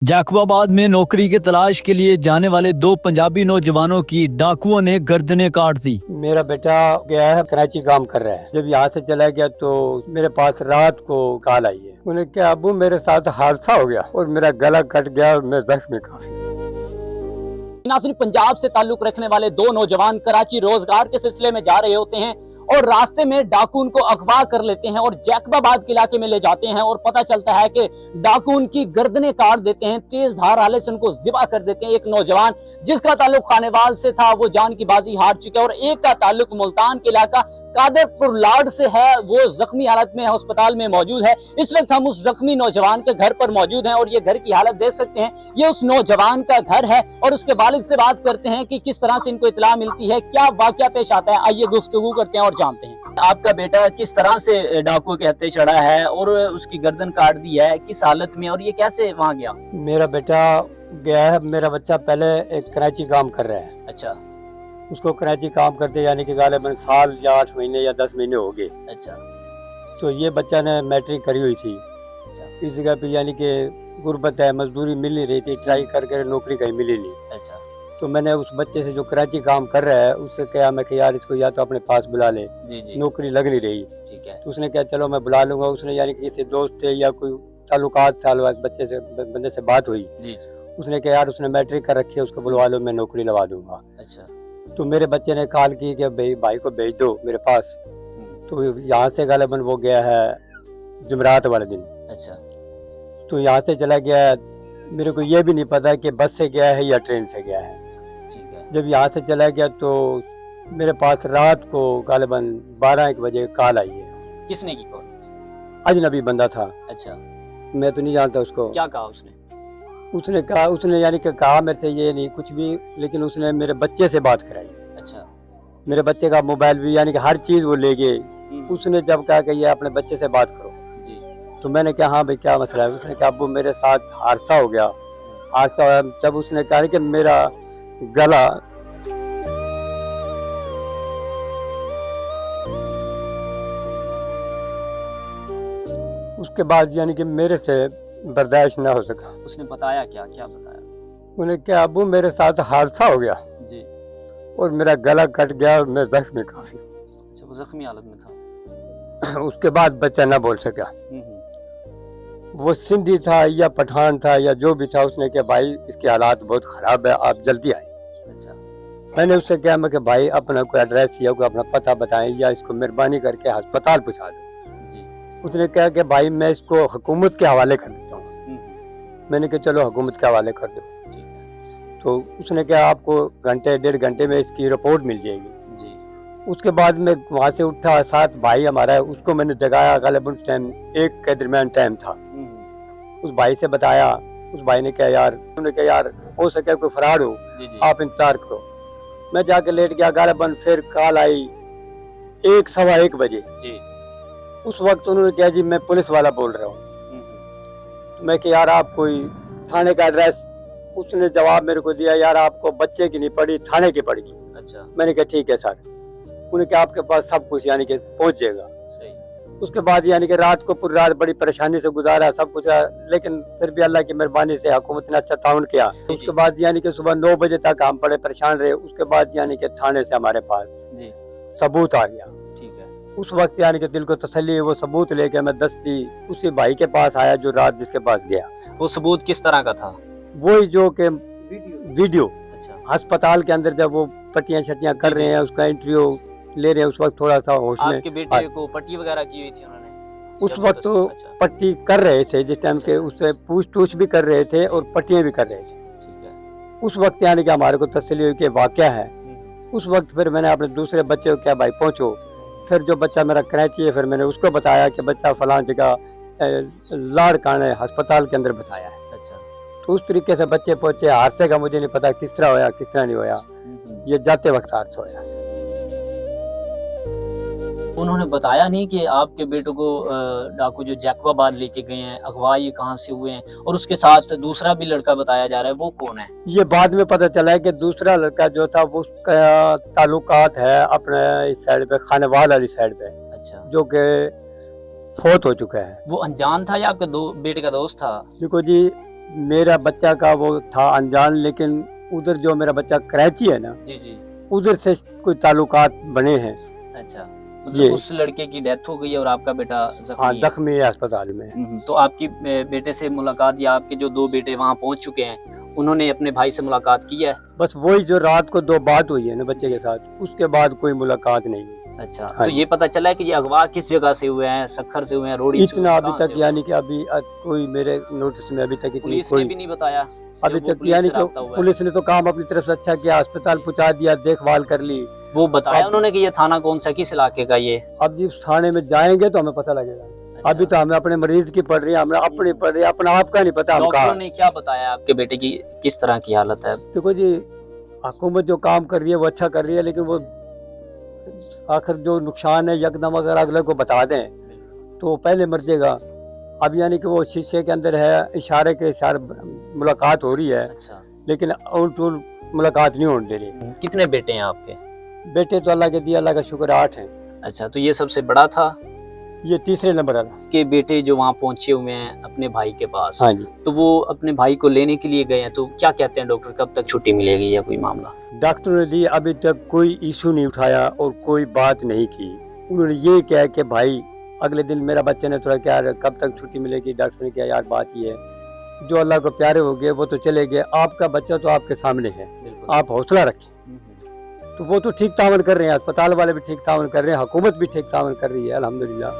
जैकबाबाद में नौकरी की तलाश के लिए जाने वाले दो पंजाबी नौजवानों की डाकुओं ने गर्दनें काट दी। मेरा बेटा गया है कराची काम कर रहा है। जब यहाँ से चला गया तो मेरे पास रात को कॉल आई है। उन्हें क्या अबू मेरे साथ हादसा हो गया और मेरा गला कट गया और मैं जख्मी काफी। नासिर पंजाब से ताल्लुक रखने वाले दो नौजवान कराची रोजगार के सिलसिले में जा रहे होते हैं और रास्ते में डाकू उनको अगवा कर लेते हैं और जैकबाबाद के इलाके में ले जाते हैं और पता चलता है कि डाकू उनकी गर्दनें काट देते हैं, तेज धार आले से उनको जिबा कर देते हैं। एक नौजवान जिसका ताल्लुक खानेवाल से था वो जान की बाजी हार चुका है और एक का ताल्लुक मुल्तान के इलाका कादरपुर लाड से है, वो जख्मी हालत में अस्पताल में मौजूद है। इस वक्त हम उस जख्मी नौजवान के घर पर मौजूद हैं और ये घर की हालत देख सकते हैं। ये उस नौजवान का घर है और उसके वालिद से बात करते हैं कि किस तरह से इनको इत्तला मिलती है, क्या वाकया पेश आता है। आइए गुफ्तगू करते हैं और जानते हैं। आपका बेटा किस तरह से डाकुओं के हत्थे चढ़ा है और उसकी गर्दन काट दी है, किस हालत में, और ये कैसे वहाँ गया? मेरा बेटा गया है। मेरा बच्चा पहले एक कराची काम कर रहा है। अच्छा उसको कराची काम करते यानी कि गालिबन साल या 8 महीने या 10 महीने हो गए। अच्छा तो ये बच्चा ने मैट्रिक करी हुई थी। अच्छा इस जगह पे यानी कि गुर्बत है, मजदूरी मिल नहीं रही थी, ट्राई करके नौकरी कहीं मिली नहीं। अच्छा तो मैंने उस बच्चे से जो कराची काम कर रहा है उससे कहा मैं कि यार इसको या तो अपने पास बुला ले, जी जी नौकरी लग नहीं रही। ठीक है। तो उसने कहा चलो मैं बुला लूंगा। उसने यानी कि किसी दोस्त से या कोई ताल्लुकात बच्चे से बंदे से बात हुई। जी उसने कहा यार उसने मैट्रिक कर रखी है, उसको बुलवा लो, मैं नौकरी लगा दूंगा। अच्छा तो मेरे बच्चे ने कॉल की कि भाई को भेज दो मेरे पास। तो यहाँ से गालिबन वो गया है जुमरात वाले दिन। अच्छा तो यहाँ से चला गया है। मेरे को ये भी नहीं पता कि बस से गया है या ट्रेन से गया है। ठीक है। जब यहाँ से चला गया तो मेरे पास रात को गालिबन 12-1 बजे कॉल आई है। किसने की कॉल? अजनबी बंदा था, अच्छा, मैं तो नहीं जानता उसको। क्या कहा उसने? उसने यानी कि कहा मेरे से ये नहीं कुछ भी, लेकिन उसने मेरे बच्चे से बात कराई। अच्छा मेरे बच्चे का मोबाइल भी यानी कि हर चीज वो ले गए। उसने जब कहा कि ये अपने बच्चे से बात करो जी तो मैंने कहा हाँ भाई क्या मसला है। उसने कहा अब्बू मेरे साथ हादसा हो गया। हादसा हुआ जब उसने कहा कि मेरा गला उसके बाद यानी कि मेरे से बर्दाश्त ना हो सका। उसने बताया क्या क्या बताया? उन्हें क्या अब्बू मेरे साथ हादसा हो गया जी। और मेरा गला कट गया और मैं जख्मी काफी। अच्छा, वो जख्मी हालत में था। उसके बाद बच्चा ना बोल सका। हम्म। वो सिंधी था या पठान था या जो भी था। उसने कहा भाई इसके हालात बहुत खराब है, आप जल्दी आए। अच्छा मैंने उससे कहा मैं कि भाई अपना कोई एड्रेस या कोई अपना पता बताएं या इसको मेहरबानी करके अस्पताल पहुंचा दो। जी। उसने कहा कि भाई मैं इसको हुकूमत के हवाले कर देता हूँ। मैंने कहा चलो हुकूमत के हवाले कर दो। ठीक है। तो उसने कहा आपको घंटे 1.5 घंटे में इसकी रिपोर्ट मिल जाएगी। जी। उसके बाद में वहाँ से उठा, साथ भाई हमारा है उसको मैंने जगाया। गालिबन उस टाइम 1 के दरमियान टाइम था। उस भाई से बताया। उस भाई ने कहा यार, उन्होंने कहा यार हो सके कोई फरार हो, जी जी। आप इंतजार करो। मैं जाके लेट गया। गालिबन फिर कॉल आई 1-1:15 बजे। जी। उस वक्त उन्होंने कहा जी मैं पुलिस वाला बोल रहा हूँ। मैं कि यार आप कोई थाने का एड्रेस। उसने जवाब मेरे को दिया यार आपको बच्चे की नहीं पड़ी, थाने की पड़ेगी। अच्छा मैंने कहा ठीक है सर। उन्होंने कहा आपके पास सब कुछ यानी कि पहुंच जाएगा। सही। उसके बाद यानी कि रात को पूरी रात बड़ी परेशानी से गुजारा सब कुछ, लेकिन फिर भी अल्लाह की मेहरबानी से हुकूमत ने अच्छा ताउन किया। उसके बाद यानी कि सुबह 9 बजे तक हम बड़े परेशान रहे। उसके बाद यानी कि थाने से हमारे पास जी सबूत आ गया। ठीक है। उस वक्त यानी कि दिल को तसल्ली हुई। वो सबूत लेके मैं दस्ती उसी भाई के पास आया जो रात जिसके पास गया। वो सबूत किस तरह का था? वही जो कि वीडियो अच्छा। अस्पताल के अंदर जब वो पट्टियां शट्टियां कर रहे हैं, उसका इंटरव्यू ले रहे हैं। उस वक्त थोड़ा सा होश में। आपके बेटे को पट्टी वगैरह की हुई थी उन्होंने? उस जब वक्त तो अच्छा। पट्टी कर रहे थे जिस टाइम के, उससे पूछ भी कर रहे थे और पट्टियां भी कर रहे थे। ठीक है। उस वक्त यानी कि हमारे को तसल्ली हुई कि वाकया है। उस वक्त फिर मैंने अपने दूसरे बच्चे को क्या भाई पहुंचो। फिर जो बच्चा मेरा कराची है फिर मैंने उसको बताया कि बच्चा फलां जगह लाड़काना अस्पताल के अंदर बताया है। अच्छा। तो उस तरीके से बच्चे पहुंचे। हादसे का मुझे नहीं पता किस तरह होया किस तरह नहीं होया, ये जाते वक्त हादसा होया। उन्होंने बताया नहीं कि आपके बेटों को डाकू जो जैकबाबाद लेके गए हैं, अगवा ये कहाँ से हुए हैं, और उसके साथ दूसरा भी लड़का बताया जा रहा है, वो कौन है? ये बाद में पता चला है कि दूसरा लड़का जो था वो उसका ताल्लुकात है अपने इस साइड पे, खानेवाल वाली साइड पे, अच्छा। जो कि फोत हो चुका है। वो अनजान था या आपके बेटे का दोस्त था? देखो जी मेरा बच्चा का वो था अनजान, लेकिन उधर जो मेरा बच्चा कराची है ना, जी जी। उधर से कोई ताल्लुकात बने हैं। अच्छा, ये। मतलब उस लड़के की डेथ हो गई है और आपका बेटा जख्मी हाँ, है। जख्मी है अस्पताल में। तो आपकी बेटे से मुलाकात, या आपके जो 2 बेटे वहाँ पहुँच चुके हैं, उन्होंने अपने भाई से मुलाकात की है? बस वही जो रात को 2 बात हुई है ना बच्चे के साथ, उसके बाद कोई मुलाकात नहीं हुई। अच्छा, हाँ तो जी। ये पता चला है कि ये अगवा किस जगह से हुए हैं? सक्खर से हुए हैं, रोड़ी से हुए इतना हैं, अभी कहाँ से तक हुए यानी हैं? कि अभी कोई मेरे नोटिस में अभी तक इतनी पुलिस ने कोई भी नहीं बताया? अभी जब वो तक, पुलिस यानी से कि राब्ता हुआ है? पुलिस ने तो काम अपनी तरफ से अच्छा किया, अस्पताल पहुंचा दिया, देखभाल कर ली। वो बताया अब- उन्होंने कि ये थाना कौन सा, किस इलाके का ये? अब जिस थाने में जाएंगे तो हमें पता लगेगा। अच्छा। अभी तो हमें अपने मरीज की पड़ रही है, हमें अपनी पड़ रही है, अपना आपका नहीं पता हम डॉक्टरों कहाँ। ने क्या बताया आपके बेटे की किस तरह की हालत है? देखो जी, हुकूमत जो काम कर रही है वो अच्छा कर रही है, लेकिन वो आखिर जो नुकसान है यकदम अगर अगले को बता दें तो वो पहले मर जाएगा। अब यानी कि वो शीशे के अंदर है, इशारे के इशारे मुलाकात हो रही है, अच्छा, लेकिन उल्ट मुलाकात नहीं होने दे रही। कितने बेटे हैं आपके? बेटे तो अल्लाह के दिया, अल्लाह का शुक्र 8 हैं। अच्छा, तो ये सबसे बड़ा था? ये तीसरे नंबर वाला। के बेटे जो वहाँ पहुंचे हुए हैं अपने भाई के पास, हाँ जी। तो वो अपने भाई को लेने के लिए गए हैं, तो क्या कहते हैं डॉक्टर, कब तक छुट्टी मिलेगी या कोई मामला? डॉक्टर ने दी, अभी तक कोई इशू नहीं उठाया और कोई बात नहीं की। उन्होंने ये कहा कि भाई अगले दिन मेरा बच्चे ने थोड़ा क्या कब तक छुट्टी मिलेगी, डॉक्टर ने कहा यार बात ये है जो अल्लाह को प्यारे हो गए वो तो चले गए, आपका बच्चा तो आपके सामने है, बिल्कुल। आप हौसला रखें। तो वो तो ठीक तावन कर रहे हैं, अस्पताल वाले भी ठीक तावन कर रहे हैं, हुकूमत भी ठीक तावन कर रही है अल्हम्दुलिल्लाह।